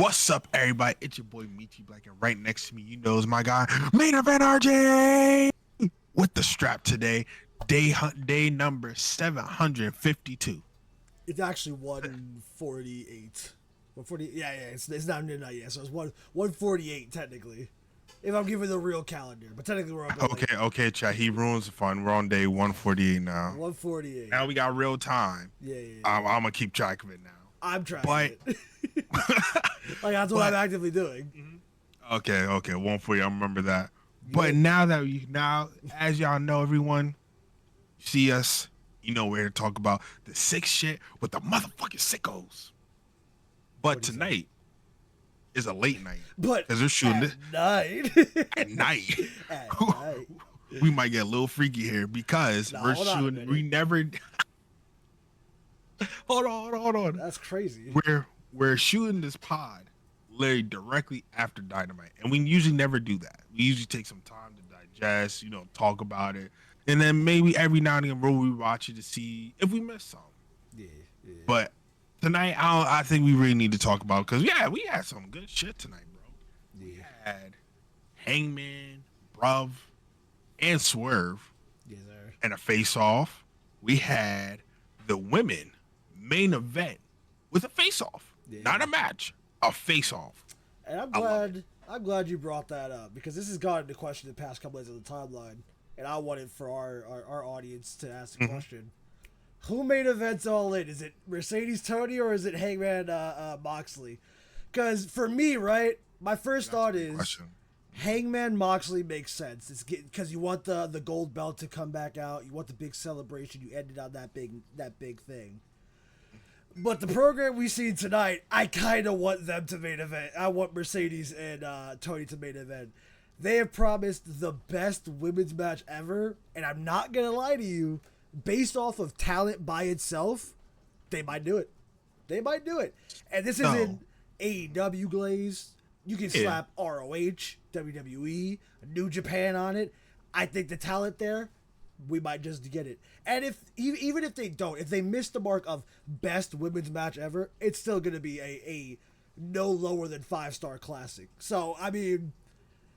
What's up, everybody? It's your boy Michi Black, and right next to me, you know, is my guy Main Event RJ with the strap today. Day number 752. It's actually 148. 140. Yeah. It's not midnight yet, so it's 148 technically. If I'm giving the real calendar, but technically we're up. Okay, chat. He ruins the fun. We're on day 148 now. 148. Now we got real time. Yeah. I'm gonna keep track of it now. I'm trying. But like that's what I'm actively doing. okay, 140. I remember that. But now as y'all know, everyone see us. You know, we're here to talk about the sick shit with the motherfucking sickos. But tonight is a late night. But because they're shooting at night. At night. At night. We might get a little freaky here because we're shooting. We never. Hold on. That's crazy. We're shooting this pod literally directly after Dynamite, and we usually never do that. We usually take some time to digest, talk about it, and then maybe every now and then we'll rewatch it to see if we missed something. Yeah. But tonight, I think we really need to talk about because we had some good shit tonight, bro. Yeah. We had Hangman, Bruv, and Swerve, Yes, sir. and a face-off. We had the women main event with a face-off, not a match, a face-off. And I'm glad you brought that up because this has gotten into question the past couple days on the timeline, and I wanted for our audience to ask the question: who main events All In? Is it Mercedes Toni or is it Hangman Moxley? Because for me, right, my first thought is Hangman Moxley makes sense. It's because you want the gold belt to come back out, you want the big celebration, you ended on that big thing. But the program we seen tonight, I kind of want them to main event. I want Mercedes and Toni to main event. They have promised the best women's match ever, and I'm not going to lie to you, based off of talent by itself, they might do it. And this is in AEW glaze. You can slap ROH, WWE, New Japan on it. I think the talent there, we might just get it. And even if they don't, if they miss the mark of best women's match ever, it's still going to be a no lower than 5-star classic. So, I mean,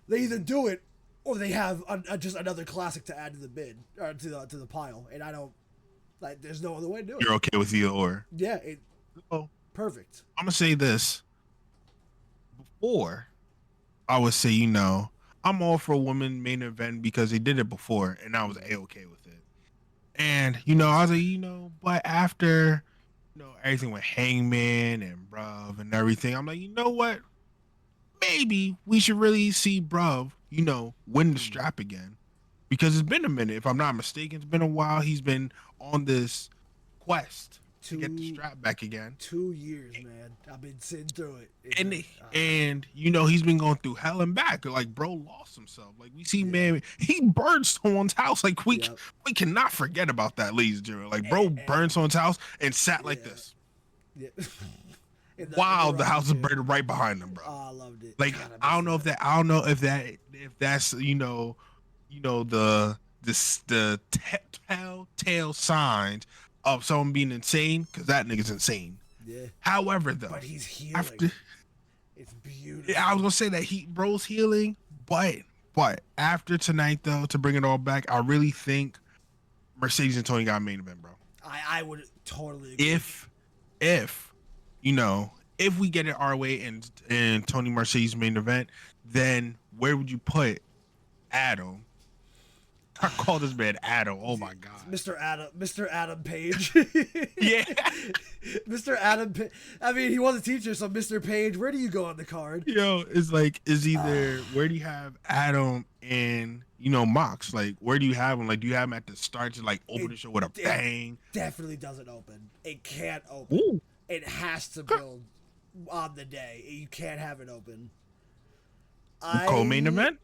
they either do it or they have just another classic to add to the bid, or to the pile. And I don't, there's no other way to do it. You're okay with either or? Yeah. Perfect. I'm going to say this. Before, I would say, I'm all for a women main event because they did it before and I was A-okay with it. And, I was like, but after, everything with Hangman and Bruv and everything, I'm like, you know what? Maybe we should really see Bruv, win the strap again. Because it's been a minute, if I'm not mistaken. It's been a while. He's been on this quest to get the strap back again. 2 years, man. I've been sitting through it. And he's been going through hell and back. Like, bro lost himself. Like, we see, man, he burned someone's house. Like, we cannot forget about that, ladies and gentlemen. Like, bro burned someone's house and sat like this. Yeah. Wow, the house is burning right behind him, bro. Oh, I loved it. Like, God, I don't know if that's the telltale signs of someone being insane, because that nigga's insane. Yeah. However, though, but he's healing. It's beautiful. I was gonna say that bro's healing, but after tonight, though, to bring it all back, I really think Mercedes and Toni got a main event, bro. I would totally agree. If we get it our way and Toni Mercedes main event, then where would you put Adam? I call this man Adam. Oh my God, Mr. Adam Page. Yeah, Mr. Adam. I mean, he was a teacher, so Mr. Page. Where do you go on the card? It's either where do you have Adam and Mox? Like, where do you have him? Like, do you have him at the start to open the show with a bang? Definitely doesn't open. It can't open. Ooh. It has to build on the day. You can't have it open. Co-main event?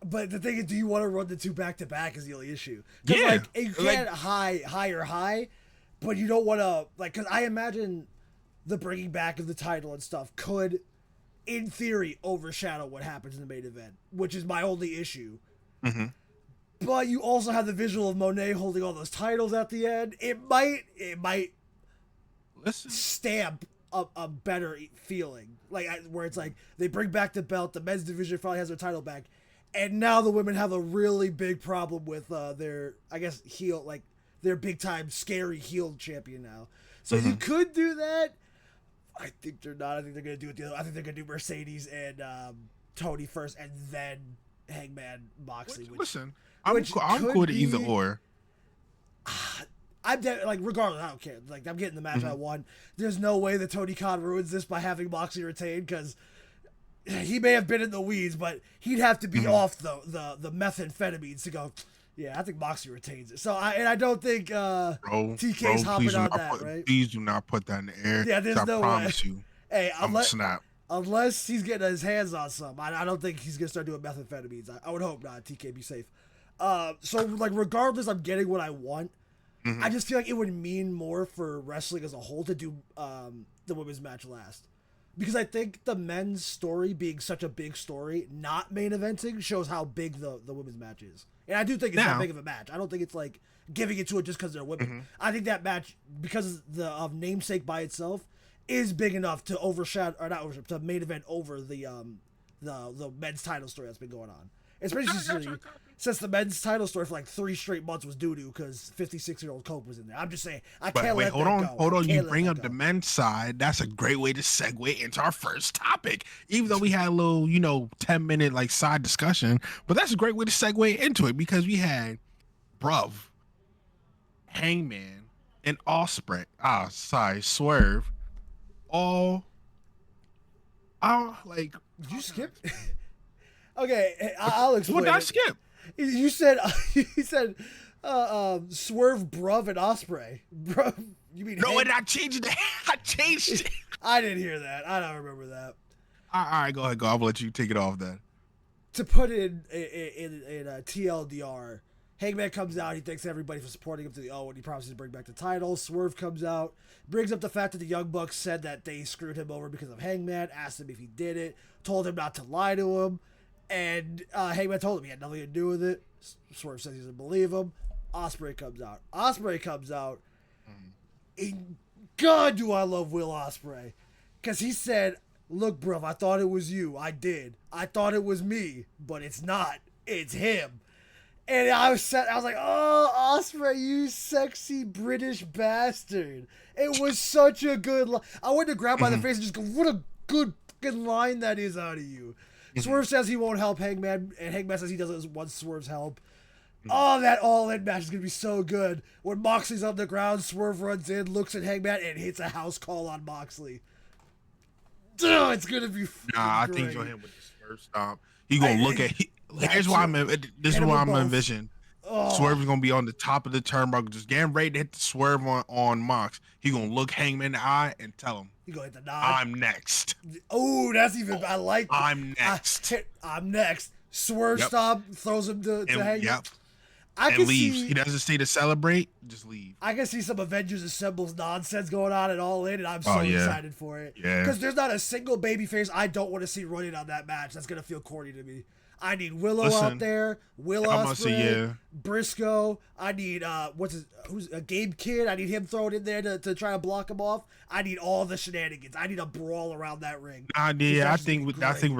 But the thing is, do you want to run the two back to back is the only issue. Yeah. You can't high, but you don't want to, because I imagine the bringing back of the title and stuff could, in theory, overshadow what happens in the main event, which is my only issue. Mm-hmm. But you also have the visual of Mone holding all those titles at the end. It might stamp a better feeling, like where it's like they bring back the belt, the men's division finally has their title back, and now the women have a really big problem with their, I guess, heel, like their big time scary heel champion now. So you could do that. I think they're not. I think they're gonna do it the other. I think they're gonna do Mercedes and Toni first, and then Hangman Moxley. Listen, I'm cool with either or. Like regardless, I don't care. Like I'm getting the match I won. There's no way that Tony Khan ruins this by having Moxley retain, because he may have been in the weeds, but he'd have to be off the methamphetamines to go. Yeah, I think Moxley retains it. So I don't think TK's hopping on that, right? Please do not put that in the air. Yeah, there's no way. I promise you. Hey, snap. Unless he's getting his hands on some, I don't think he's gonna start doing methamphetamines. I would hope not. TK, be safe. So like regardless, I'm getting what I want. I just feel like it would mean more for wrestling as a whole to do the women's match last. Because I think the men's story being such a big story, not main eventing, shows how big the women's match is. And I do think it's that big of a match. I don't think it's like giving it to it just because they're women. I think that match, because of namesake by itself, is big enough to overshadow, or not overshadow, to main event over the men's title story that's been going on. Especially since the men's title story for like 3 straight months was doo-doo because 56-year-old Cope was in there. I'm just saying, I can't let that go. Hold on. You bring up the men's side. That's a great way to segue into our first topic. Even though we had a little, 10-minute like side discussion, but that's a great way to segue into it because we had, Hangman and Osprey. Swerve. All like. Did you skip? Okay, I'll explain. What did I skip? You said Swerve, Bruv, and Osprey. Bruv, you mean? No, and I changed it. I changed it. I didn't hear that. I don't remember that. All right, go ahead. I'll let you take it off then. To put it in TLDR, Hangman comes out. He thanks everybody for supporting him to the O, and he promises to bring back the title. Swerve comes out, brings up the fact that the Young Bucks said that they screwed him over because of Hangman. Asked him if he did it. Told him not to lie to him. And Hangman told him he had nothing to do with it. Swerve says he doesn't believe him. Osprey comes out. And God, do I love Will Osprey. Because he said, look, bruv, I thought it was you. I did. I thought it was me. But it's not. It's him. And I was like, oh, Osprey, you sexy British bastard. It was such a good line. I wanted to grab by the face and just go, what a good fucking line that is out of you. Swerve says he won't help Hangman, and Hangman says he doesn't want Swerve's help. Oh, that all-in match is going to be so good. When Moxley's on the ground, Swerve runs in, looks at Hangman, and hits a house call on Moxley. Duh, it's going to be I think he's going to hit with the Swerve stomp. He's going to look at... Here's why this is why I'm envisioning. Swerve is going to be on the top of the turnbuckle, just getting ready to hit the Swerve on Mox. He's going to look Hangman in the eye and tell him, you gonna hit the nod? I'm next. Oh, that's even... I like that. I'm next. I'm next. Swerve stomp, throws him to Hangman. Yep. And leaves. He doesn't stay to celebrate, just leave. I can see some Avengers Assembles nonsense going on at All In, and I'm so excited for it. Yeah. Because there's not a single babyface I don't want to see running on that match. That's going to feel corny to me. I need Willow out there, Osprey, Briscoe. I need who's a Gabe Kidd. I need him thrown in there to try to block him off. I need all the shenanigans. I need a brawl around that ring. I think we're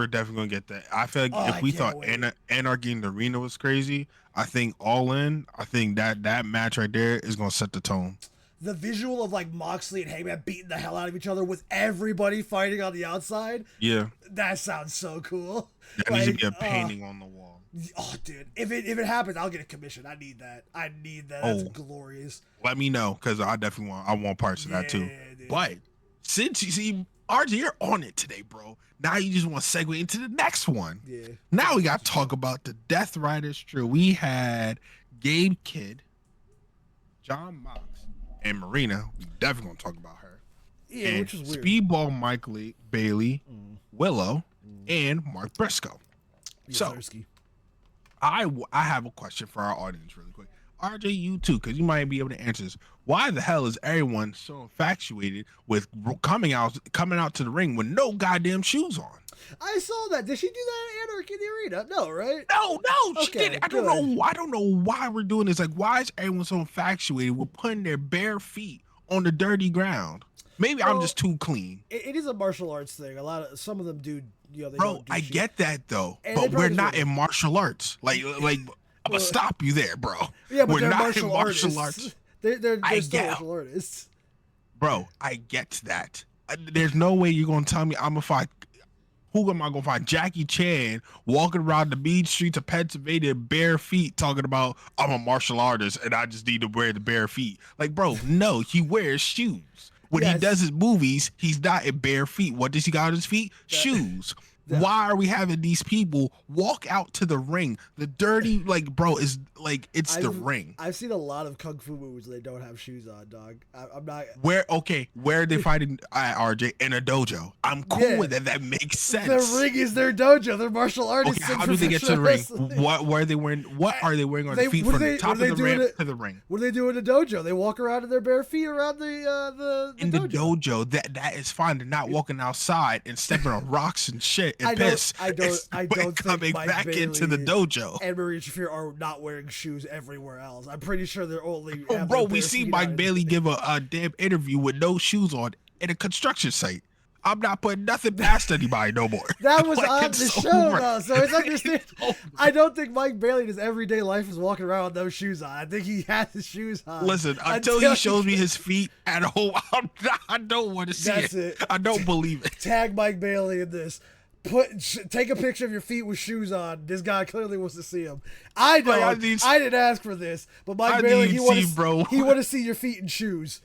definitely gonna get that. I feel like if we thought Anarchy in the Arena was crazy, I think All In. I think that match right there is gonna set the tone. The visual of like Moxley and Hangman beating the hell out of each other with everybody fighting on the outside. Yeah, that sounds so cool. That needs to be a painting on the wall. Oh, dude! If it happens, I'll get a commission. I need that. That's glorious. Let me know because I definitely want parts of that too. Dude. But since you see RJ, you're on it today, bro. Now you just want to segue into the next one. Yeah. Now we got to talk about the Death Riders. True, we had Gabe Kidd, John Mox, and Marina. We definitely gonna talk about her. Yeah, and which is weird. Speedball Mike Bailey, Willow, and Mark Briscoe. So I have a question for our audience really quick. RJ, you too, because you might be able to answer this. Why the hell is everyone so infatuated with coming out to the ring with no goddamn shoes on? I saw that. Did she do that at Anarchy in the Arena? No, right? No, she didn't. I don't know why we're doing this. Like, why is everyone so infatuated with putting their bare feet on the dirty ground? Maybe I'm Well, just too clean. it is a martial arts thing. Some of them do, they Bro, don't do I shit. get that though, And they but we're probably just not in wouldn't. martial arts. Like I'm gonna Well, stop you there, bro. yeah, but We're they're not in martial martial artists. arts. They're I still get, martial artists. bro. I get that. There's no way you're gonna tell me I'm gonna fight. Who am I gonna find? Jackie Chan walking around the mean streets of Pennsylvania bare feet, talking about I'm a martial artist and I just need to wear the bare feet. Like, bro, no, he wears shoes. When he does Yes. his movies, he's not in bare feet. What does he got on his feet? That, Shoes. that, Why are we having these people walk out to the ring? The dirty, like, bro, is like it's the ring. I've seen a lot of kung fu movies where they don't have shoes on, dog. I'm not. Where are they fighting at RJ in a dojo? I'm cool with that. That makes sense. The ring is their dojo. They're martial artists. Okay, how do they get to the ring? What are they wearing? What are they wearing on their feet from the top of the ramp to the ring? What do they do in the dojo? They walk around in their bare feet around the in dojo. The dojo. That is fine. They're not walking outside and stepping on rocks and shit and piss. I don't coming think Mike back Bailey into the dojo. and Maria Shafir are not wearing shoes everywhere else. I'm pretty sure they're only. Oh, bro, we see Mike Bailey give a damn interview with no shoes on in a construction site. I'm not putting nothing past anybody no more. That was on the show, though, so it's understandable. I don't think Mike Bailey in his everyday life is walking around with those shoes on. I think he has his shoes on. Listen, until he shows me his feet at home, I don't want to see it. I don't believe it. Tag Mike Bailey in this. Take a picture of your feet with shoes on. This guy clearly wants to see them. I don't. I didn't ask for this, but Mike Bailey, he want to see your feet in shoes.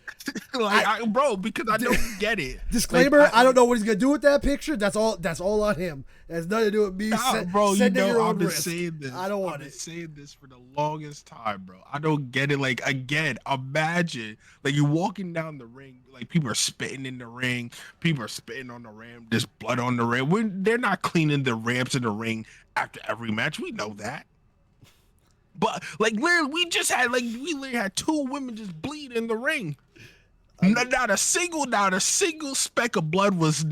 Bro, because I don't get it. Disclaimer: I don't know what he's gonna do with that picture. That's all on him. It has nothing to do with me. Bro, you know I've been saying this. I don't want I've been saying this for the longest time, bro. I don't get it. Like, again, imagine like you're walking down the ring, like people are spitting in the ring, people are spitting on the ramp, there's blood on the ring. They're not cleaning the ramps in the ring after every match. We know that. But like literally, we literally had two women just bleed in the ring. Not a single speck of blood was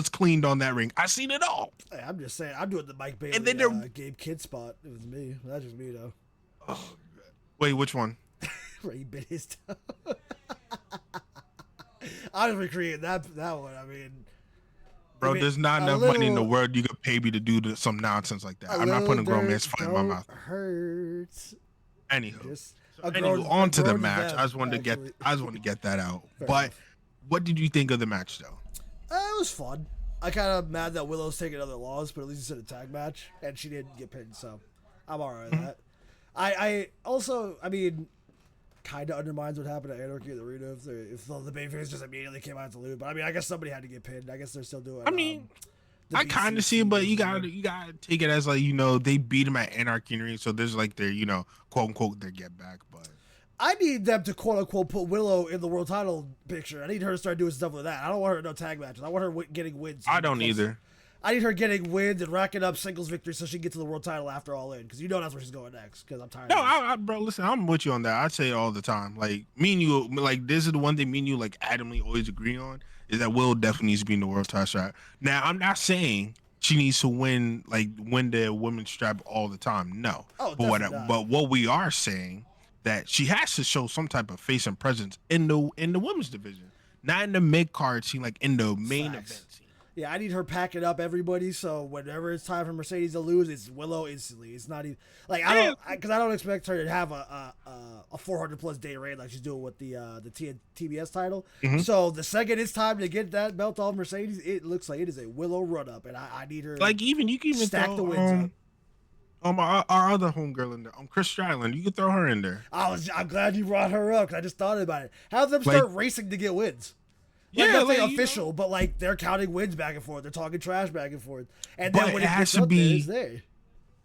cleaned on that ring. I seen it all. Hey, I'm just saying, I'm doing the Mike Bailey and then Gabe Kidd spot. It was me. That's just me though. Oh, wait, which one? Where he bit his toe. I was recreating that one. I mean, bro, there's not enough money in the world you could pay me to do some nonsense like that. I'm not putting a grown man's foot in my mouth. Hurts. Anywho. On to the match. I just wanted to get that out. But what did you think of the match, though? It was fun. I kind of mad that Willow's taking other loss, but at least it's in a tag match, and she didn't get pinned, so I'm alright with that. I also, kind of undermines what happened at Anarchy in the Arena if the babyface just immediately came out to lose. But I guess somebody had to get pinned. I guess they're still doing. I kind of see it, but you gotta take it as like they beat him at Anarchy in the Arena, so there's like their quote unquote their get back. But I need them to quote unquote put Willow in the world title picture. I need her to start doing stuff with that. I don't want her in no tag matches. I want her getting wins. I don't either. I need her getting wins and racking up singles victories so she can get to the world title after All In, because that's where she's going next. Because I'm tired. No, bro, listen, I'm with you on that. I say it all the time. Like me and you, like this is the one thing me and you like adamantly always agree on is that Will definitely needs to be in the world title strap. Now, I'm not saying she needs to win the women's strap all the time. No, but what we are saying that she has to show some type of face and presence in the women's division, not in the mid card scene, like in the main event scene. Yeah, I need her packing up everybody, so whenever it's time for Mercedes to lose, it's Willow instantly. It's not even like I don't expect her to have a 400+ day reign like she's doing with the TBS title. Mm-hmm. So the second it's time to get that belt off Mercedes, it looks like it is a Willow run up, and I need her. Like you can even stack the wins up. Our other homegirl in there, Chris Stryland, you can throw her in there. I'm glad you brought her up because I just thought about it. Have them start racing to get wins. Nothing official, but they're counting wins back and forth. They're talking trash back and forth, and then when it has to be, it's there.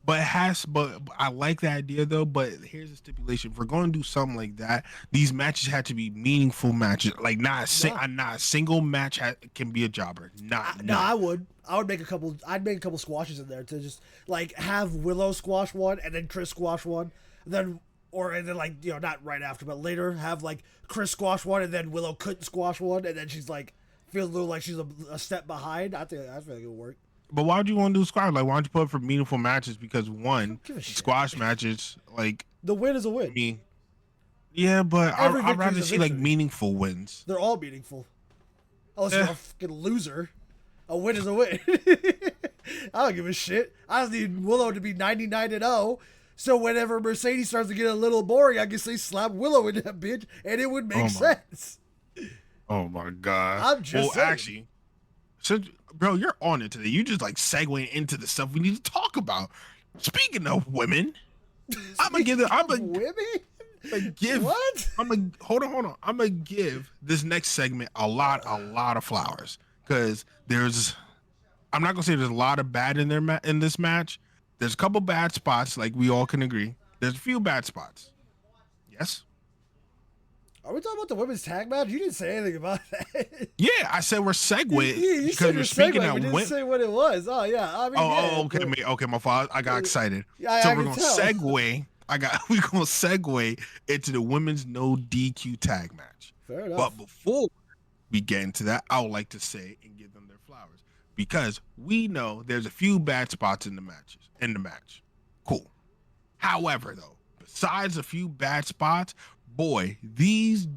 But I like the idea though. But here's the stipulation: if we're going to do something like that, these matches have to be meaningful matches. Like not a single match can be a jobber. I would make a couple. I'd make a couple squashes in there to just have Willow squash one and then Chris squash one, and then not right after, but later have Chris squash one and then Willow couldn't squash one, and then she's feels a little like she's a step behind. I feel like it would work. But why would you want to do squash? Like, why don't you put it for meaningful matches? Because squash matches, the win is a win. Yeah, but I'd rather see meaningful wins. They're all meaningful. Unless you're a fucking loser. A win is a win. I don't give a shit. I just need Willow to be 99-0. So whenever Mercedes starts to get a little boring, I can say slap Willow in that bitch, and it would make sense. Oh my god. I'm just saying. Actually, since, bro, you're on it today. You just like segueing into the stuff we need to talk about. Speaking of women, I'm gonna give What? Hold on. I'm gonna give this next segment a lot of flowers because I'm not gonna say there's a lot of bad in this match. There's a couple bad spots, like we all can agree. There's a few bad spots. Yes. Are we talking about the women's tag match? You didn't say anything about that. Yeah, I said we're segueing you because said we're speaking segue, but you didn't say what it was. Oh yeah, I mean. Okay, my fault. I got excited. Yeah, so we're gonna segue. We're gonna segue into the women's no DQ tag match. Fair enough. But before we get into that, I would like to say and give them their flowers because we know there's a few bad spots in the match. Cool. However, though, besides a few bad spots, boy, these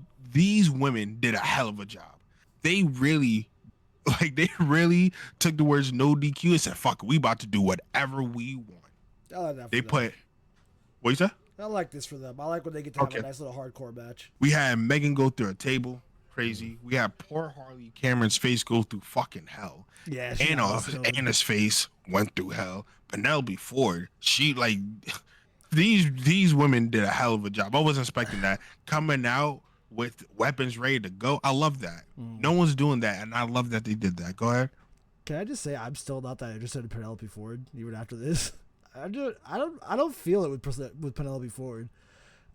women did a hell of a job. They really took the words no DQ and said, fuck it, we about to do whatever we want. They put, what you say? I like this for them. I like when they get to have a nice little hardcore match. We had Megan go through a table. Crazy. We had poor Harley Cameron's face go through fucking hell. Yeah. Anna's face went through hell. Penelope Ford, she like these women did a hell of a job. I wasn't expecting that. Coming out with weapons ready to go. I love that. No one's doing that, and I love that they did that. Go ahead. Can I just say I'm still not that interested in Penelope Ford even after this. I don't feel it with Penelope Ford.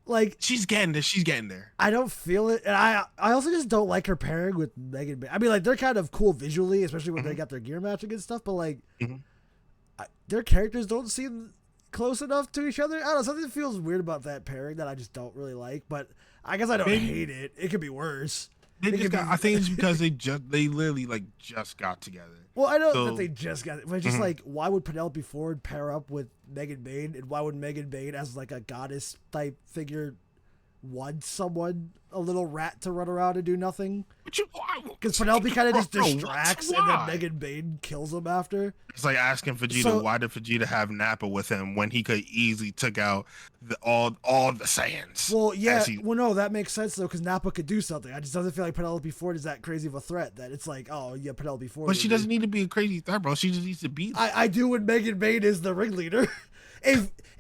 Like she's getting there. I don't feel it, and I also just don't like her pairing with Megan Bain. I mean, like they're kind of cool visually, especially when they got their gear matching and stuff. But like, their characters don't seem close enough to each other. I don't know, something feels weird about that pairing that I just don't really like. But I guess I don't hate it. It could be worse. I think it's because they literally like just got together. Well, I know that they just got it, but it's just like, why would Penelope Ford pair up with Megan Bain, and why would Megan Bain, as like a goddess type figure, want someone, a little rat, to run around and do nothing? Because Penelope kind of just distracts, and then Megan Bain kills him after. It's like asking Vegeta, why did Vegeta have Nappa with him when he could easily took out all the Saiyans? Well, yeah. Well, no, that makes sense, though, because Nappa could do something. I just doesn't feel like Penelope Ford is that crazy of a threat that it's like, oh, yeah, Penelope Ford. But she doesn't need to be a crazy threat, bro. She just needs to be there. I do when Megan Bain is the ringleader.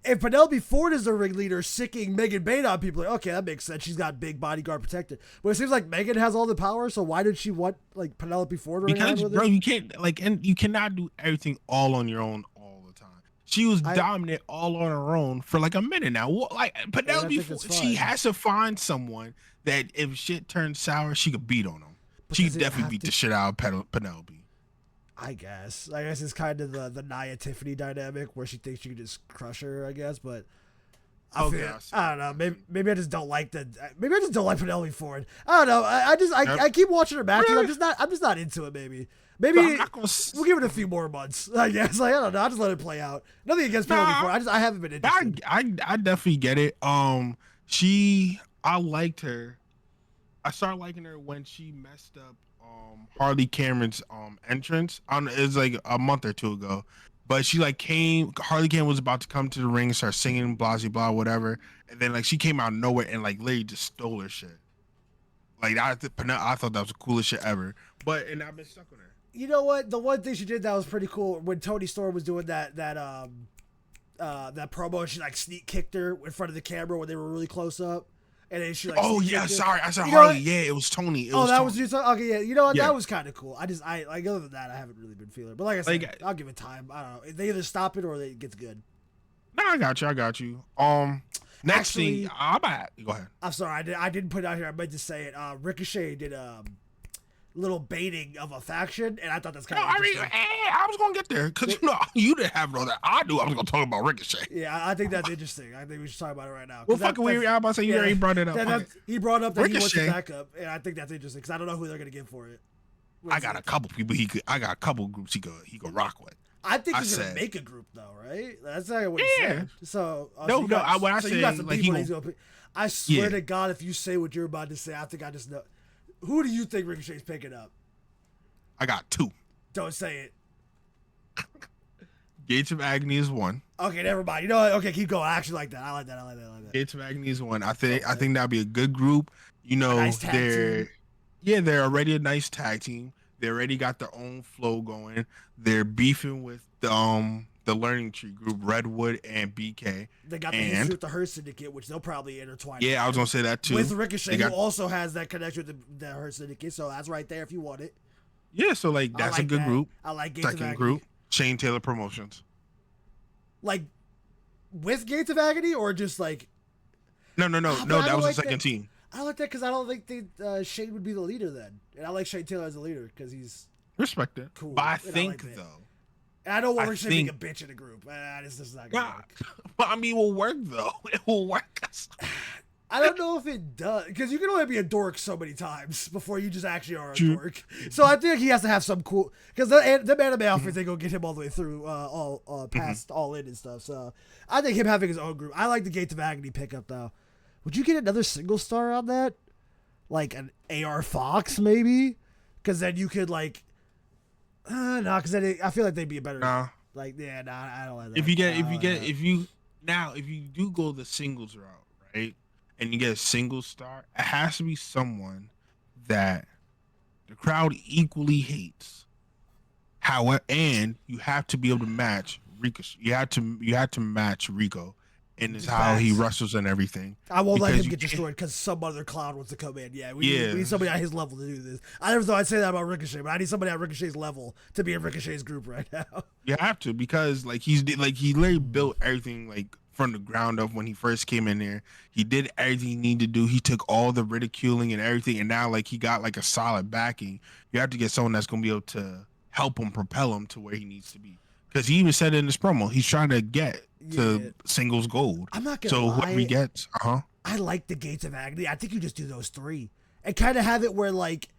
If Penelope Ford is the ringleader, sicking Megan Bain on people, like, okay, that makes sense. She's got big bodyguard protected. But it seems like Megan has all the power, so why did she want like Penelope Ford running around with her? You can't and you cannot do everything all on your own all the time. She was dominant all on her own for like a minute now. Like Penelope Ford, she has to find someone that if shit turns sour, she could beat on them. She could definitely beat the shit out of Penelope. I guess it's kind of the Nia Tiffany dynamic where she thinks she can just crush her, I guess, but I don't know. Maybe I just don't like Penelope Ford. I don't know. I keep watching her matches. Really? I'm just not into it. Maybe we'll give it a few more months. I guess. Like, I don't know. I'll just let it play out. Nothing against Penelope Ford. I haven't been interested. I definitely get it. I liked her. I started liking her when she messed up Harley Cameron's entrance. It was like a month or two ago, but she like Harley Cameron was about to come to the ring and start singing blah blah blah whatever, and then like she came out of nowhere and like literally just stole her shit. Like I thought that was the coolest shit ever, and I've been stuck on her. You know what? The one thing she did that was pretty cool when Toni Storm was doing that promo. She like sneak kicked her in front of the camera when they were really close up. And then she like, sorry, I said Harley. Yeah, it was Toni. Was you? Okay, yeah. You know what? Yeah. That was kind of cool. I like other than that, I haven't really been feeling it. But like I said, I'll give it time. I don't know. They either stop it or it gets good. No, I got you. Next thing, go ahead. I'm sorry, I didn't put it out here. I meant to say it. Ricochet did little baiting of a faction, and I thought that's kind of interesting. I was gonna get there because you didn't have all that. I knew I was gonna talk about Ricochet. Yeah, I think that's interesting. I think we should talk about it right now. Well, fucking weird. I'm about to say you already brought it up. He brought up that Ricochet. He wants to back up, and I think that's interesting because I don't know who they're gonna give for it. I got a couple people I got a couple groups he could rock with. I think he's gonna make a group though, right? That's not what he said. So what I said, like I swear to God, if you say what you're about to say, I think I just know. Who do you think Ricochet's picking up? I got two. Don't say it. Gates of Agony is one. Okay, never mind. You know what? Okay, keep going. I actually like that. I like that. I like that. I like that. Gates of Agony is one. I think Okay. that'd be a good group. You A know, nice tag team. they're already a nice tag team. They already got their own flow going. They're beefing with the Learning Tree group, Redwood and BK. They got the history And with the Hurt Syndicate, which they'll probably intertwine. yeah, I was gonna say that too. With Ricochet, who also has that connection with the Hurt Syndicate, so that's right there if you want it. Yeah, so like that's a good group. I like Gates of Second Agony. group, Shane Taylor Promotions. Like with Gates of Agony, or just like No. That was the second team. I like that because I don't think Shane would be the leader then, and I like Shane Taylor as the leader because he's respect it. Cool. But I think though, and I don't want Ricochet being a bitch in the group. This is not gonna work. But I mean, it will work though. It will work. I don't know if it does, because you can only be a dork so many times before you just actually are a dork. So I think he has to have some cool, because the anime outfits, they go get him all the way through, all past All In and stuff. So I think him having his own group. I like the Gates of Agony pickup though. Would you get another single star on that, like an AR Fox maybe? Because then you could like, no, because then I feel like they'd be a better. Nah. Like I don't like that. If you do go the singles route, right? And you get a single star, it has to be someone that the crowd equally hates. However, and you have to be able to match Rico. You had to match Rico, and it's how he wrestles and everything. I won't let him get destroyed because some other clown wants to come in. Yeah, we need somebody at his level to do this. I never thought I'd say that about Ricochet, but I need somebody at Ricochet's level to be in Ricochet's group right now. You have to, because like he literally built everything like from the ground up when he first came in there. He did everything he needed to do. He took all the ridiculing and everything, and now like he got like a solid backing. You have to get someone that's gonna be able to help him propel him to where he needs to be. Because he even said it in his promo, he's trying to get to singles gold. I'm not gonna lie. Whoever he gets, I like the Gates of Agony. I think you just do those three and kind of have it where like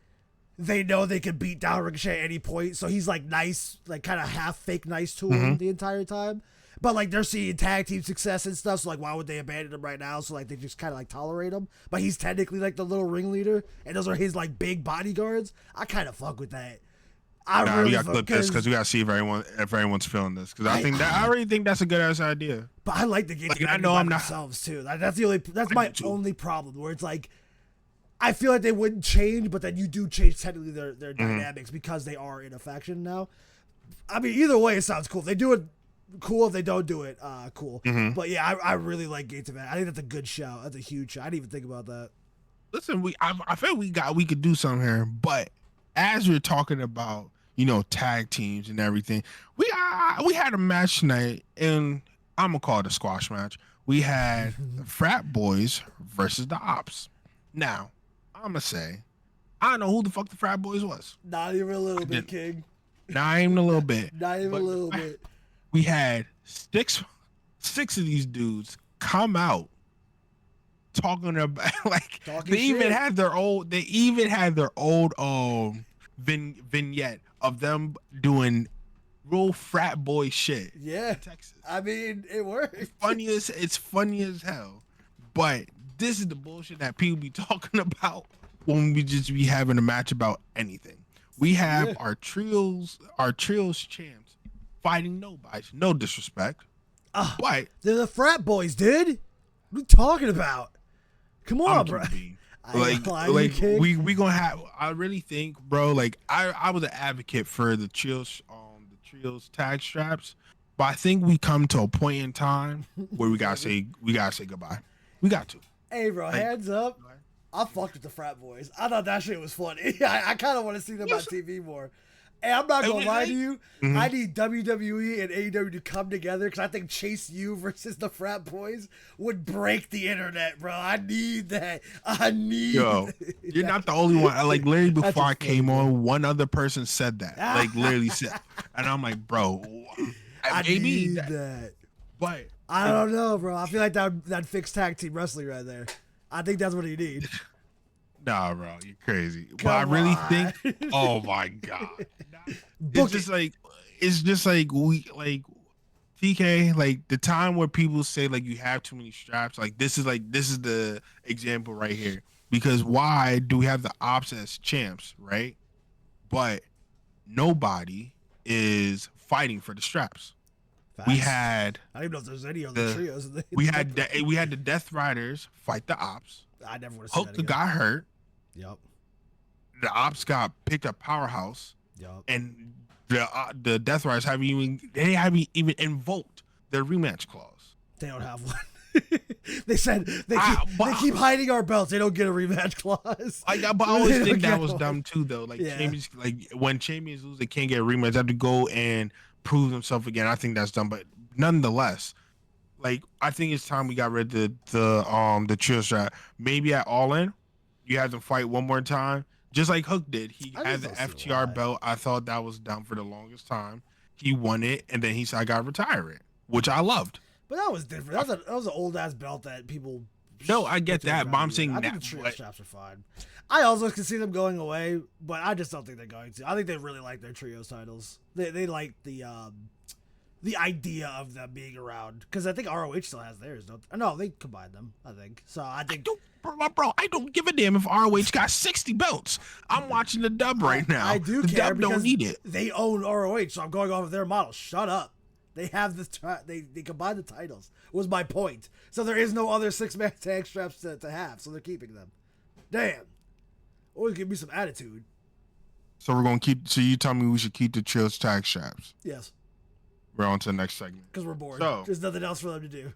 they know they can beat down Ricochet at any point, so he's like nice, like kind of half fake nice to him the entire time. But like they're seeing tag team success and stuff, so like why would they abandon him right now? So like they just kind of like tolerate him. But he's technically like the little ringleader, and those are his like big bodyguards. I kind of fuck with that. We gotta clip this because we gotta see if everyone's feeling this, because I already think that's a good ass idea. But I like the Gates of Agony by themselves too. That's my only problem, where it's like I feel like they wouldn't change, but then you do change technically their dynamics because they are in a faction now. I mean, either way, it sounds cool. If they do it, cool. If they don't do it, cool. But yeah, I really like Gates of Agony. I think that's a good shout. That's a huge shout. I didn't even think about that. Listen, I feel we could do something here, but as we're talking about, you know, tag teams and everything, we had a match tonight, and I'm gonna call it a squash match. We had the Frat Boys versus the Ops. Now, I'm gonna say, I don't know who the fuck the Frat Boys was. Not even a little bit, King. Not even a little bit. Not even a little bit. We had six of these dudes come out talking about they even had their old vignette of them doing real frat boy shit. Yeah, in Texas. I mean, it works. It's funny as hell. But this is the bullshit that people be talking about when we just be having a match about anything. We have our trios champs fighting nobody. No disrespect. But they're the Frat Boys, dude. What are you talking about? Come on, bro. We gonna have. I really think, bro. Like I was an advocate for the trios tag straps, but I think we come to a point in time where we gotta say goodbye. We got to. Hey, bro, hands up. I fucked with the Frat Boys. I thought that shit was funny. I kind of want to see them on TV more. Hey, I'm not gonna lie to you. I need WWE and AEW to come together, because I think Chase U versus the Frat Boys would break the internet, bro. I need that. You're not the only one. Like literally before I came on, one other person said that. Like literally said, and I'm like, bro, I need that. But I don't know, bro. I feel like that fixed tag team wrestling right there. I think that's what you need. Nah, bro, you're crazy. But I really think, oh my god, it's just like we TK, like the time where people say like you have too many straps. Like this is the example right here. Because why do we have the Ops as champs, right? But nobody is fighting for the straps. We Facts. had I don't even know if there's any other the trios. we had the Death Riders fight the Ops. I never want to see that Hook again. got hurt. Yep. The Ops got picked up Powerhouse, Yep. and the Death Riders haven't even invoked their rematch clause. They don't have one. They said they keep hiding our belts. They don't get a rematch clause. But I always think that was dumb too, though. Like champions, like when champions lose, they can't get a rematch. They have to go and prove themselves again. I think that's dumb, but nonetheless, like I think it's time we got rid of the trio strap. Maybe at All In, you have them fight one more time, just like Hook did. He had the FTR belt. I thought that was dumb for the longest time. He won it, and then he said, "I got to retire it," which I loved. But that was different. That was an old ass belt that people. No, I get that, but I'm saying I think the trio straps are fine. I also can see them going away, but I just don't think they're going to. I think they really like their trios titles. They like the idea of them being around, because I think ROH still has theirs. No, they combined them. I think so. I think. Bro, I don't give a damn if ROH got 60 belts. I'm watching the dub right now. I do the care dub because don't need it. They own ROH, so I'm going off of their model. Shut up. They have they combine the titles. Was my point. So there is no other 6-man tag straps to have. So they're keeping them. Damn. Always give me some attitude. So we're gonna keep. So you tell me we should keep the trios tag straps? Yes. We're on to the next segment. Because we're bored. So, there's nothing else for them to do.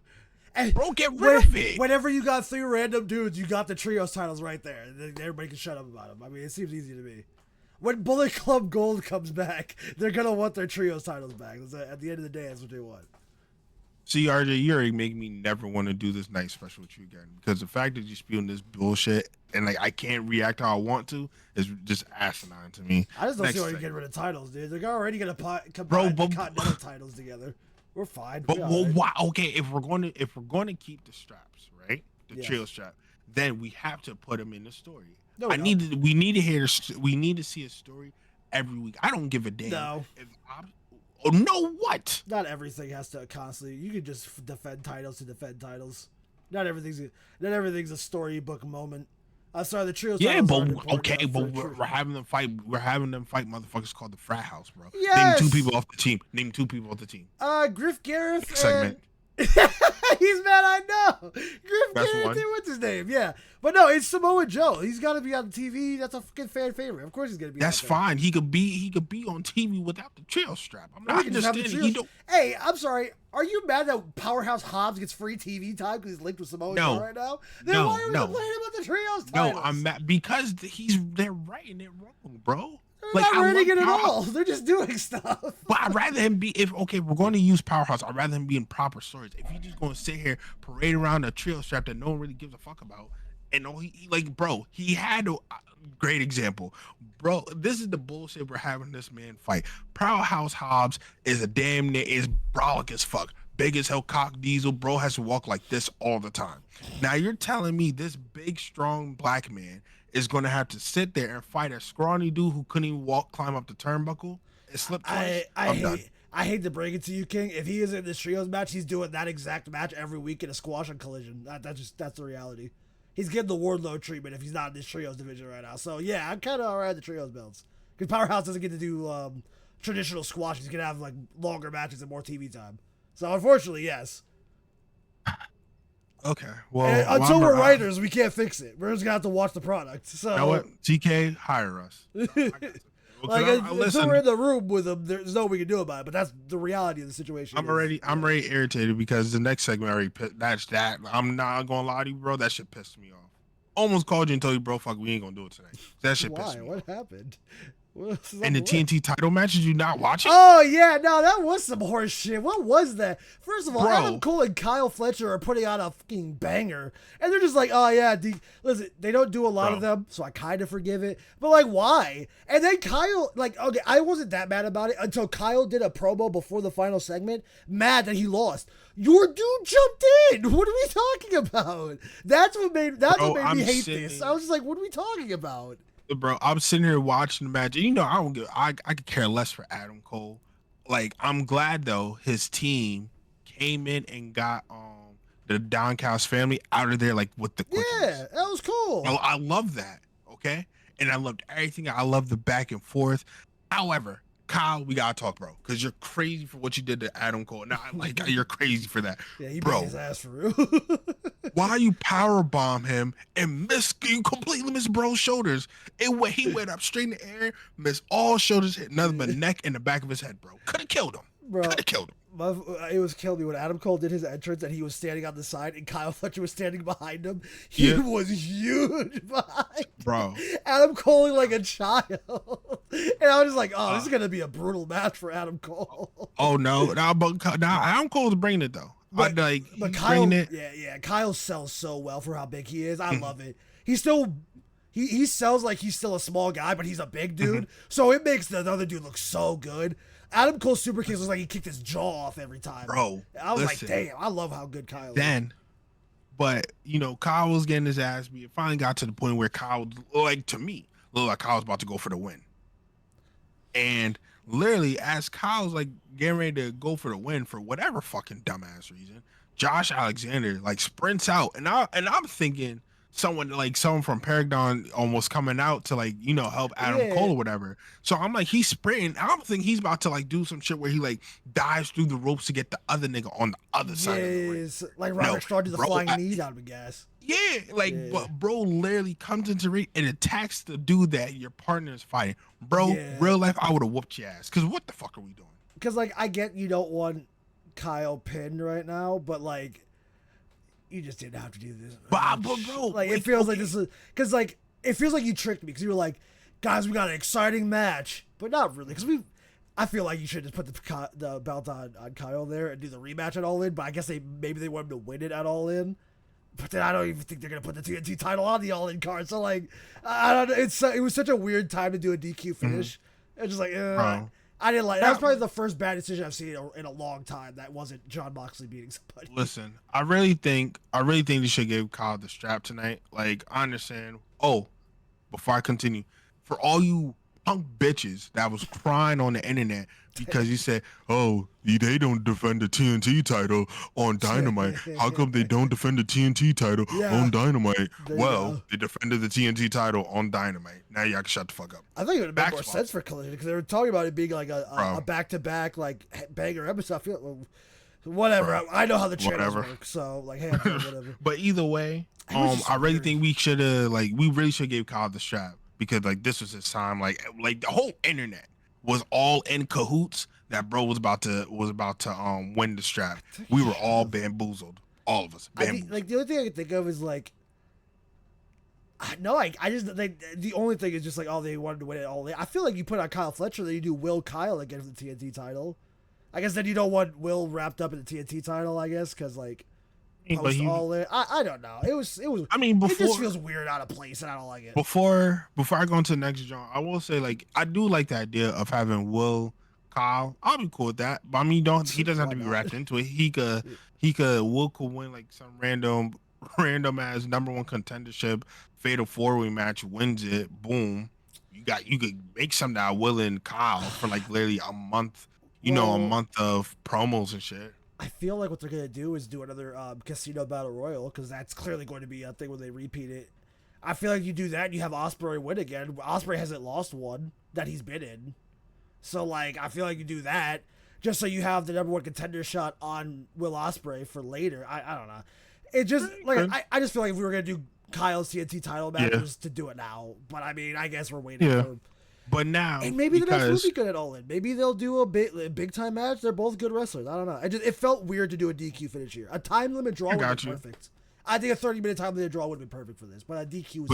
And bro, get rid of it. Whenever you got 3 random dudes, you got the trios titles right there. Everybody can shut up about them. I mean, it seems easy to me. When Bullet Club Gold comes back, they're going to want their trios titles back. At the end of the day, that's what they want. See, RJ, you already make me never want to do this night special with you again. Because the fact that you're spewing this bullshit and like I can't react how I want to is just asinine to me. I just don't see why you're getting rid of titles, dude. They're already going to combine the Continental titles together. We're fine. But why? Okay, if we're going to keep the straps, right? The trio strap, then we have to put them in the story. No, we need to see a story every week. I don't give a damn. No. What? Not everything has to constantly. You can just defend titles to defend titles. Not everything's a storybook moment. I'm sorry, the trios. Yeah, but okay, but we're having them fight. We're having them fight motherfuckers called the Frat House, bro. Yes. Name 2 people off the team. Griff Gareth. Segment. He's mad, I know. Griff Gareth, what's his name? Yeah. But no, it's Samoa Joe. He's got to be on TV. That's a fucking fan favorite. Of course he's going to be. That's fine. He could be on TV without the trio strap. I'm not understanding. Hey, I'm sorry. Are you mad that Powerhouse Hobbs gets free TV time because he's linked with Samoa Joe right now? Then why are we complaining about the trios titles? No, I'm mad because they're writing it wrong, bro. They're not writing it at all. They're just doing stuff. But I'd rather him be we're going to use Powerhouse. I'd rather him be in proper stories. If you're just going to sit here parade around a trio strap that no one really gives a fuck about, and he had a great example, bro. This is the bullshit we're having this man fight. Powerhouse Hobbs is is brolic as fuck. Big as hell, cock diesel, bro has to walk like this all the time. Now you're telling me this big, strong black man is going to have to sit there and fight a scrawny dude who couldn't even climb up the turnbuckle and slip twice? I hate to break it to you, King. If he is in this trios match, he's doing that exact match every week in a squash and collision. That's the reality. He's getting the Wardlow treatment if he's not in this trios division right now. So yeah, I'm kind of alright at the trios belts because Powerhouse doesn't get to do traditional squash. He's gonna have like longer matches and more TV time. So unfortunately, yes. Okay. Well, until we're writers, we can't fix it. We're just gonna have to watch the product. So you know what? TK, hire us. Until we're in the room with them, there's no we can do about it. But that's the reality of the situation. I'm already irritated because the next segment already that's that. I'm not gonna lie to you, bro. That shit pissed me off. Almost called you and told you, bro, fuck, we ain't gonna do it tonight. That shit pissed me off. What happened? And the TNT title match, did you not watch it? Oh, yeah, no, that was some horse shit. What was that? First of all, Adam Cole and Kyle Fletcher are putting out a fucking banger. And they're just like, oh, yeah, listen, they don't do a lot of them, so I kind of forgive it. But, like, why? And then Kyle, okay, I wasn't that mad about it until Kyle did a promo before the final segment, mad that he lost. Your dude jumped in. What are we talking about? That's what made me hate this. I was just like, what are we talking about? Bro, I'm sitting here watching the match. And, I could care less for Adam Cole. Like, I'm glad though his team came in and got the Don Callis family out of there like with the quickness. Yeah, that was cool. I love that. Okay, and I loved everything. I love the back and forth. However, Kyle, we gotta talk, bro, because you're crazy for what you did to Adam Cole. Now, like, you're crazy for that, Yeah, he beat bro. his ass for real. Why you power bomb him and you completely miss bro's shoulders? He went up straight in the air, missed all shoulders, hit nothing but neck and the back of his head, bro. Could have killed him. Could Bro, have killed him. it was killing me when Adam Cole did his entrance and he was standing on the side and Kyle Fletcher was standing behind him. He Yeah, was huge behind bro. Adam Cole like a child. And I was just like, oh, this is going to be a brutal match for Adam Cole. Oh no, but now Adam Cole's bringing it though. But, Like but he's Kyle, bringing it. yeah, Kyle sells so well for how big he is. I love it. He's still, he sells like he's still a small guy, but he's a big dude. So it makes the other dude look so good. Adam Cole's super kicks was like he kicked his jaw off every time. Bro, I was listen, like, damn, I love how good Kyle is. then, but Kyle was getting his ass beat. It finally got to the point where Kyle, like to me, looked like Kyle was about to go for the win. And literally, as Kyle's like getting ready to go for the win for whatever fucking dumbass reason, Josh Alexander like sprints out, and I'm thinking someone from Paragon almost coming out to like help Adam Cole or whatever. So I'm like, he's sprinting. I'm thinking he's about to like do some shit where he like dives through the ropes to get the other nigga on the other side of the ring. Like Roderick Strong did the flying knee out of gas. Yeah, like but bro literally comes into ring and attacks the dude that your partner is fighting. Bro, real life, I would have whooped your ass. Cause what the fuck are we doing? Because like I get you don't want Kyle pinned right now, but like you just didn't have to do this. But bro, like it feels like this is because like it feels like you tricked me because you were like, guys, we got an exciting match, but not really because I feel like you should just put the belt on Kyle there and do the rematch at All In. But I guess maybe they want him to win it at All In. But then I don't even think they're gonna put the TNT title on the All In card. So like, I don't know. It was such a weird time to do a DQ finish. It's just like, I didn't like. That was probably the first bad decision I've seen in a long time. That wasn't John Moxley beating somebody. Listen, I really think they should give Kyle the strap tonight. Like, I understand. Oh, before I continue, for all you punk bitches that was crying on the internet because you said, "Oh, they don't defend the TNT title on Dynamite. How come they don't defend the TNT title on Dynamite?" Well, they defended the TNT title on Dynamite. Now y'all can shut the fuck up. I think it would have made more sense for Collision because they were talking about it being like a back-to-back like banger episode. I feel whatever. I know how the channels work, so like, hey, whatever. But either way, I really think we should have we really should give Kyle the strap because like this was his time. Like the whole internet was all in cahoots that bro was about to win the strap. We were all bamboozled, all of us. I think, like the only thing I can think of is like, no, I just the only thing is just like, oh, they wanted to win it all. I feel like you put on Kyle Fletcher, then you do Will Kyle again for the TNT title. I guess then you don't want Will wrapped up in the TNT title. I guess because like. All in. I don't know. It was. I mean, it just feels weird, out of place, and I don't like it. Before I go into the next genre, I will say like I do like the idea of having Will Kyle. I'll be cool with that. But I mean, he doesn't have to be wrapped into it. Will could win like some random ass number one contendership fatal 4-way match, wins it, boom. You could make something out of Will and Kyle for like literally a month. A month of promos and shit. I feel like what they're going to do is do another Casino Battle Royal because that's clearly going to be a thing when they repeat it. I feel like you do that and you have Osprey win again. Osprey hasn't lost one that he's been in. So, like, I feel like you do that just so you have the number one contender shot on Will Osprey for later. I don't know. It just, like, I just feel like if we were going to do Kyle's TNT title matches to do it now. But, I mean, I guess we're waiting for him. But now, and maybe the match will be good at All In. Maybe they'll do a big time match. They're both good wrestlers. I don't know. It felt weird to do a DQ finish here. A time limit draw would be perfect. I think a 30-minute time limit draw would have been perfect for this. But a DQ.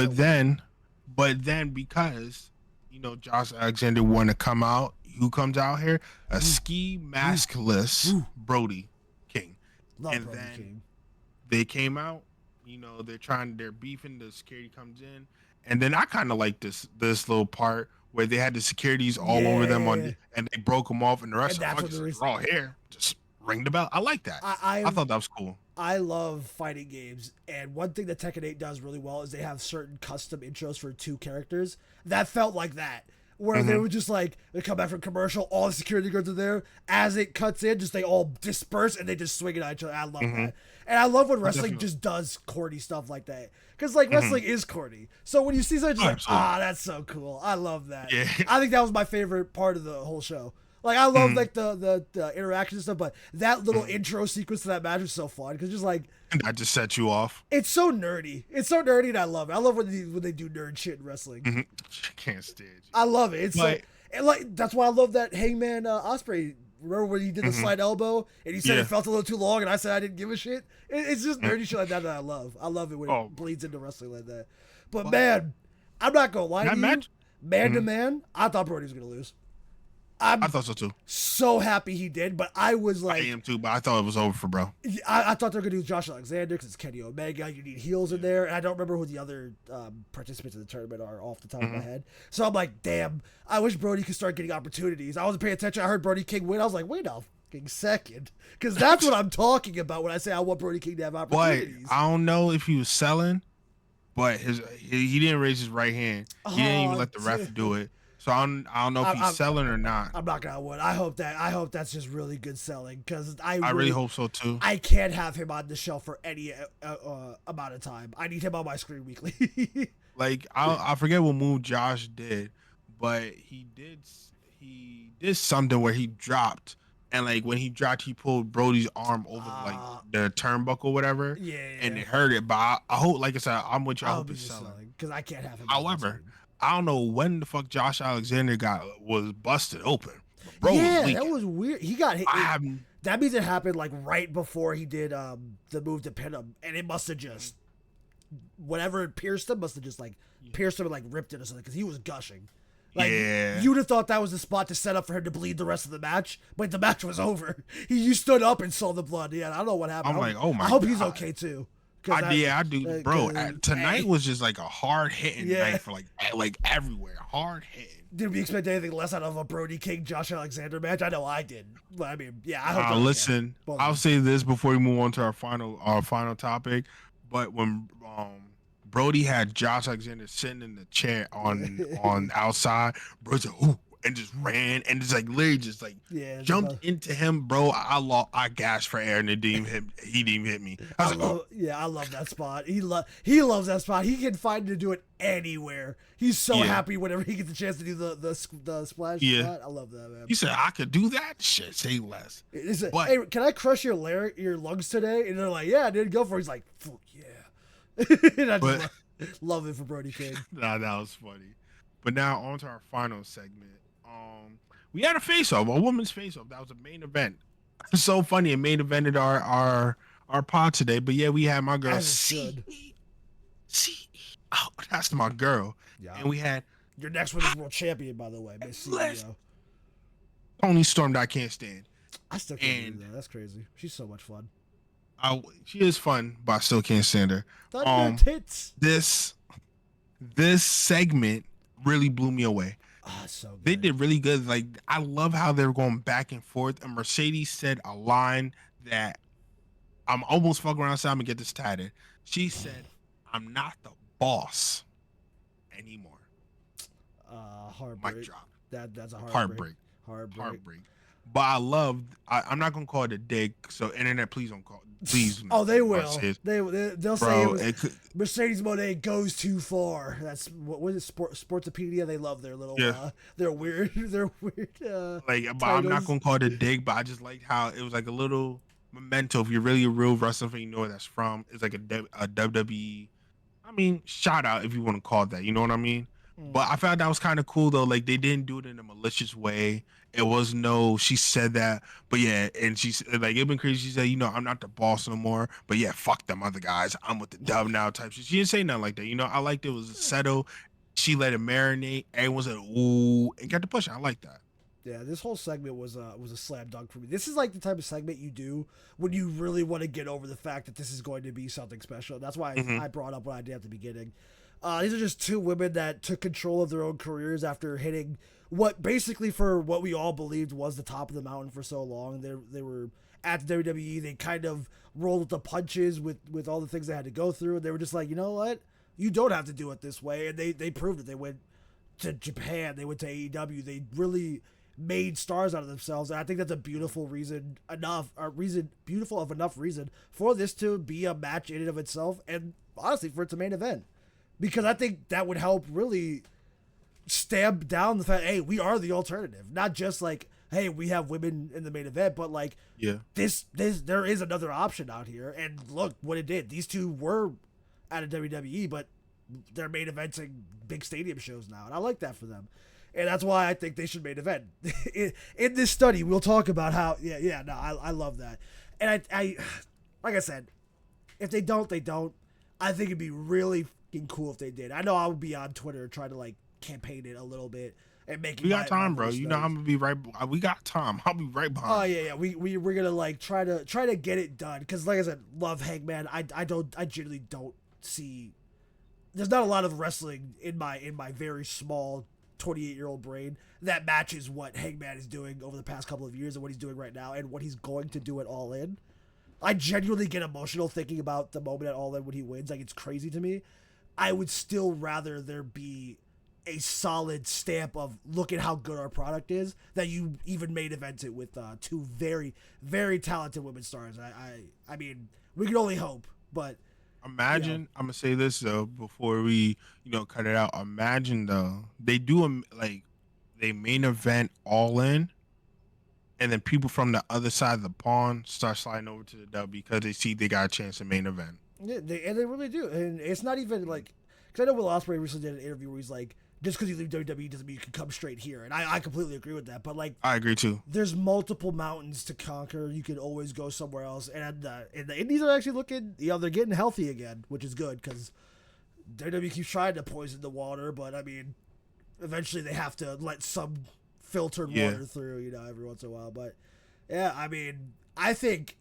But then because Josh Alexander wanted to come out, who comes out here? A ski maskless Brody King. Love and Brody then King. They came out. They're beefing. The security comes in, and then I kind of like this little part where they had the securities all over them and they broke them off, and the rest of them they're all here. Just ring the bell. I like that. I thought that was cool. I love fighting games, and one thing that Tekken 8 does really well is they have certain custom intros for two characters. That felt like that. where they would just like they come back from commercial, all the security guards are there. As it cuts in, just they all disperse and they just swing it at each other. I love that, and I love when wrestling just does corny stuff like that because like wrestling is corny. So when you see something, just like that's so cool. I love that. Yeah. I think that was my favorite part of the whole show. Like I love like the interaction and stuff, but that little intro sequence to that match was so fun because just like I just set you off. it's so nerdy. It's so nerdy, and I love it. I love when they do nerd shit in wrestling. Can't stand you. I love it. It's like that's why I love that Hangman Osprey. Remember when he did the slide elbow and he said it felt a little too long, and I said I didn't give a shit. It's just nerdy shit like that I love. I love it when it bleeds into wrestling like that. But man, I'm not gonna lie to you. Man to man, I thought Brody was gonna lose. I thought so too. So happy he did, but I was like, I am too, but I thought it was over for bro. I thought they were gonna do Josh Alexander because it's Kenny Omega. You need heels in there, and I don't remember who the other participants in the tournament are off the top of my head. So I'm like, damn, I wish Brody could start getting opportunities. I wasn't paying attention. I heard Brody King win. I was like, wait a fucking second, because that's what I'm talking about when I say I want Brody King to have opportunities. But I don't know if he was selling, but he didn't raise his right hand. He didn't even let the ref do it. So I don't know if he's selling or not. I'm not gonna win. I hope that's just really good selling because I really hope so too. I can't have him on the show for any amount of time. I need him on my screen weekly. Like I forget what move Josh did, but he did something where he dropped, and like when he dropped, he pulled Brody's arm over like the turnbuckle, whatever. Yeah. And it hurt it. But I hope, like I said, I'm with you. I hope it's selling because I can't have him. However, I don't know when the fuck Josh Alexander was busted open. Bro, that was weird. He got hit. That means it happened like right before he did the move to pin him, and it must have just whatever it pierced him must have just like pierced him and like ripped it or something because he was gushing. Like you'd have thought that was the spot to set up for him to bleed the rest of the match, but the match was over. You stood up and saw the blood. Yeah, I don't know what happened. I'm like, oh my God. I hope he's okay too. I do, bro. Tonight was just like a hard hitting night for like everywhere, hard hitting. Did we expect anything less out of a Brody King Josh Alexander match? I know I did, but I mean, yeah. I hope. Listen, I'll say this before we move on to our final topic. But when Brody had Josh Alexander sitting in the chair on outside, Bro's like, ooh, and just ran and just like literally just like jumped into him, bro. I gasped for air and it didn't hit. He didn't even hit me. I love that spot. He loves that spot. He can find to do it anywhere. He's so happy whenever he gets the chance to do the splash spot. I love that, man. He said I could do that. Shit, say less. Hey, can I crush your lungs today? And they're like, yeah, I didn't go for it. He's like, fuck yeah. And I just love it for Brody King. Nah, that was funny. But now on to our final segment. We had a face-off, a woman's face-off. That was a main event. It's so funny. It main evented our pod today. But yeah, we had my girl. Oh, that's my girl. Yeah. And we had your next one is world champion, by the way, Miss CEO. Toni Storm. I can't stand. I still can't do that. That's crazy. She's so much fun. She is fun, but I still can't stand her. Tits. This segment really blew me away. Oh, so good. They did really good. Like, I love how they were going back and forth. And Mercedes said a line that I'm almost fucking around, so I'm gonna get this tatted. She said, "I'm not the boss anymore." Heartbreak. Mic drop. That's a heartbreak. Heartbreak. But I'm not gonna call it a dig. So internet, please don't call. Please. They will. They'll say Mercedes Mone goes too far. That's what is it? Sportsopedia. They love their little. They're weird. But I'm not gonna call it a dig. But I just liked how it was like a little memento. If you're really a real wrestling fan, you know where that's from. It's like a WWE. I mean, shout out if you want to call it that. You know what I mean? But I found that was kind of cool though. Like they didn't do it in a malicious way. It was she said that, but yeah, and she's like, it been crazy. She said, I'm not the boss no more, but yeah, fuck them other guys. I'm with the dub now type shit. She didn't say nothing like that. I liked it was settled. She let it marinate. Everyone said, ooh, and got to push it. I like that. Yeah, this whole segment was a slam dunk for me. This is like the type of segment you do when you really want to get over the fact that this is going to be something special. That's why I brought up what I did at the beginning. These are just two women that took control of their own careers after hitting what basically for what we all believed was the top of the mountain for so long. They were at the WWE. They kind of rolled with the punches with all the things they had to go through. And they were just like, you know what? You don't have to do it this way. And they proved it. They went to Japan, they went to AEW. They really made stars out of themselves, and I think that's a beautiful beautiful of enough reason for this to be a match in and of itself, and honestly for it to main event, because I think that would help really stamp down the fact, hey, we are the alternative, not just like, hey, we have women in the main event, but like, Yeah. this there is another option out here, and look what it did. These two were out of WWE, but they're main eventing big stadium shows now, and I like that for them. And that's why I think they should main event. in this study, we'll talk about how, I love that. And I like I said, if they don't, they don't. I think it'd be really fucking cool if they did. I know I would be on Twitter trying to like campaign it a little bit and make. We got time, bro. You know I'm gonna be right. We got time. I'll be right behind. Oh yeah. We're gonna like try to get it done, because like I said, love Hangman. I genuinely don't see. There's not a lot of wrestling in my very small 28-year-old brain that matches what Hangman is doing over the past couple of years and what he's doing right now and what he's going to do at All In. I genuinely get emotional thinking about the moment at All In when he wins. Like, it's crazy to me. I would still rather there be a solid stamp of, look at how good our product is, that you even main event it with two very, very talented women stars. I mean, we can only hope, but Imagine, I'm gonna say this though before we, cut it out. Imagine though, they do they main event All In, and then people from the other side of the pond start sliding over to the dub because they see they got a chance to main event. Yeah, they really do, and it's not even like, because I know Will Osprey recently did an interview where he's like, just because you leave WWE doesn't mean you can come straight here, and I completely agree with that. But like, I agree too. There's multiple mountains to conquer. You can always go somewhere else, and the indies are actually looking, they're getting healthy again, which is good, because WWE keeps trying to poison the water, but I mean, eventually they have to let some filtered water through, every once in a while. But yeah, I mean, I think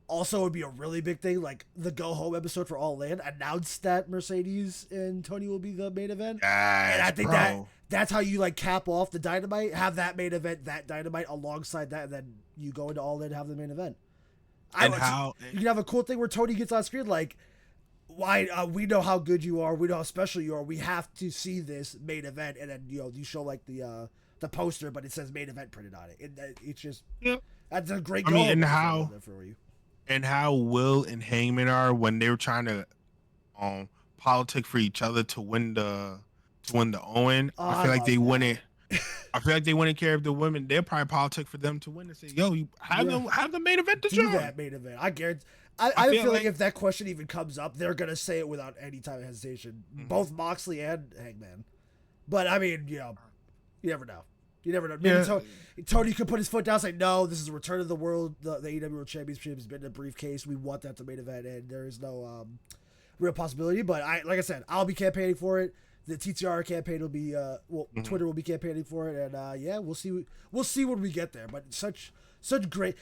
also would be a really big thing, like the Go Home episode for All In announced that Mercedes and Toni will be the main event. Yes, and I think bro. that's how you like cap off the Dynamite, have that main event, that Dynamite alongside that, and then you go into All In and have the main event. You can have a cool thing where Toni gets on screen like, why we know how good you are, we know how special you are, we have to see this main event, and then you show like the poster, but it says main event printed on it. It's just that's a great goal. I mean, and how Will and Hangman are when they were trying to politic for each other to win the Owen. I feel like they wouldn't. I feel like they wouldn't care if the women. They'll probably politic for them to win and say, "Yo, you have the main event to do that main event." I guarantee. I feel like if that question even comes up, they're gonna say it without any type of hesitation. Mm-hmm. Both Moxley and Hangman. But I mean, you never know. You never know. Maybe Toni could put his foot down and say, no, this is a return of the world. The AEW World Championship has been in a briefcase. We want that to main event, and there is no real possibility. But like I said, I'll be campaigning for it. The TTR campaign will be, Twitter will be campaigning for it, and we'll see. We'll see when we get there. But it's such a great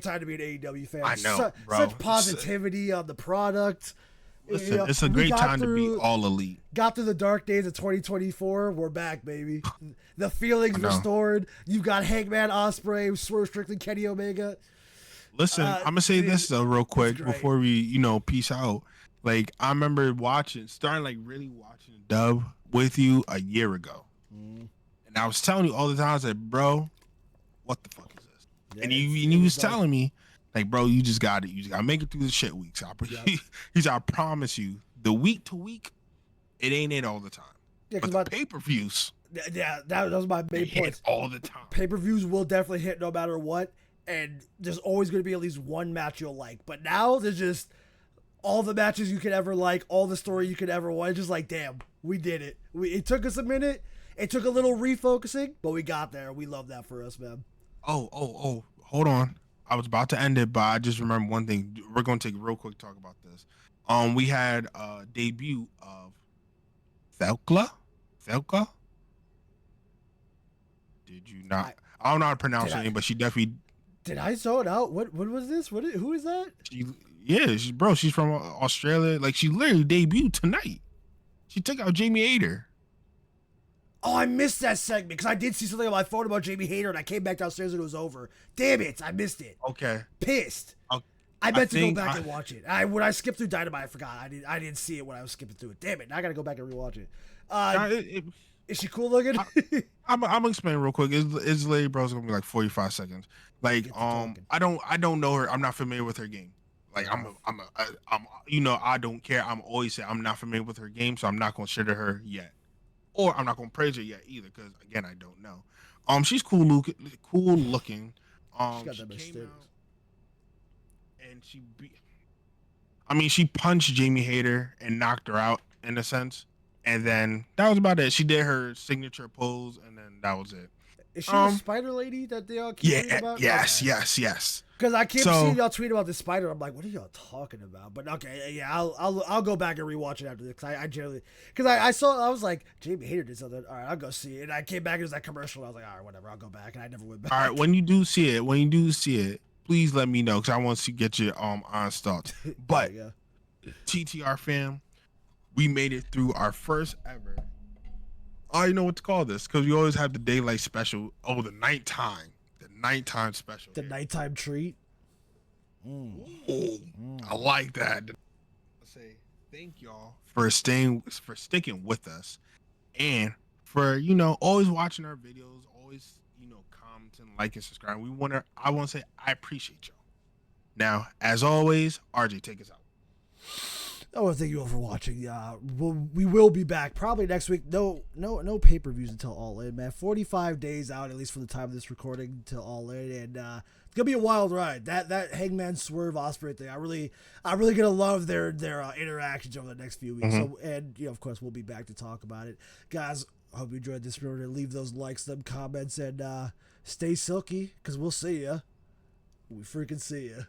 time to be an AEW fan. I know, bro. Such positivity on the product. Listen, it's a great time to be all elite. Got through the dark days of 2024. We're back, baby. The feelings restored. You've got Hangman, Osprey, Swerve Strickland, Kenny Omega. Listen, I'm gonna say this though real quick before we, peace out. Like, I remember starting really watching the dub with you a year ago. Mm. And I was telling you all the time, I said, bro, what the fuck is this? Yeah, and he was telling me, like, bro, you just got it. You just got to make it through the shit weeks. I promise you, the week to week, it ain't it all the time. Yeah, but the pay-per-views. Yeah, that was my main point. All the time. Pay-per-views will definitely hit no matter what. And there's always going to be at least one match you'll like. But now there's just all the matches you could ever like, all the story you could ever want. It's just like, damn, we did it. It took us a minute. It took a little refocusing, but we got there. We love that for us, man. Oh, hold on. I was about to end it, but I just remember one thing. We're going to take a real quick talk about this. We had a debut of Felka? Did you not? I don't know how to pronounce her name, but she definitely... Did I zone out? What was this? Who is that? She's from Australia. Like, she literally debuted tonight. She took out Jamie Hayter. Oh, I missed that segment because I did see something on my phone about Jamie Hayter, and I came back downstairs and it was over. Damn it, I missed it. Okay. Pissed. I meant to go back and watch it. When I skipped through Dynamite, I forgot. I didn't see it when I was skipping through it. Damn it, now I gotta go back and rewatch it. Is she cool looking? I'm gonna explain real quick. Is Lady Bro's gonna be like 45 seconds. Like Get to talking. I don't know her. I'm not familiar with her game. Like Fair enough. I'm you know I don't care. I'm always say I'm not familiar with her game, so I'm not gonna shit at her yet, or I'm not gonna praise her yet either, because again I don't know. She's cool looking. Cool looking. She's got She that much came titties. out and she beat. I mean, she punched Jamie Hayter and knocked her out in a sense, and then that was about it. She did her signature pose, and then that was it. Is she the Um, spider lady that they all keep tweeting yeah, about? yes, Okay. yes, yes. Because I keep seeing So, y'all tweet about the spider. I'm like, what are y'all talking about? But okay, yeah, I'll go back and rewatch it after this. Cause I generally, because I saw, I was like, Jamie Hayter did something. All right, I'll go see it. And I came back, it was that commercial. I was like, all right, whatever, I'll go back. And I never went all right, back. when you do see it, please let me know because I want to get your honest thoughts. Yeah, But yeah. TTR fam, we made it through our first ever. I don't know what to call this because we always have the daylight special. Oh, the nighttime special. The Here. nighttime treat. Ooh, I like that. I say thank y'all for sticking with us and for always watching our videos, always commenting, liking, subscribing. I want to say I appreciate y'all. Now, as always, RJ, take us out. I want to thank you all for watching. We will be back probably next week. No pay-per-views until All In, man. 45 days out, at least for the time of this recording, until All In, and it's gonna be a wild ride. That Hangman Swerve Osprey thing, I'm really gonna love their interactions over the next few weeks. Mm-hmm. So, and of course, we'll be back to talk about it, guys. I hope you enjoyed this. Remember to leave those likes, them comments, and stay silky, because we'll see ya. We freaking see ya.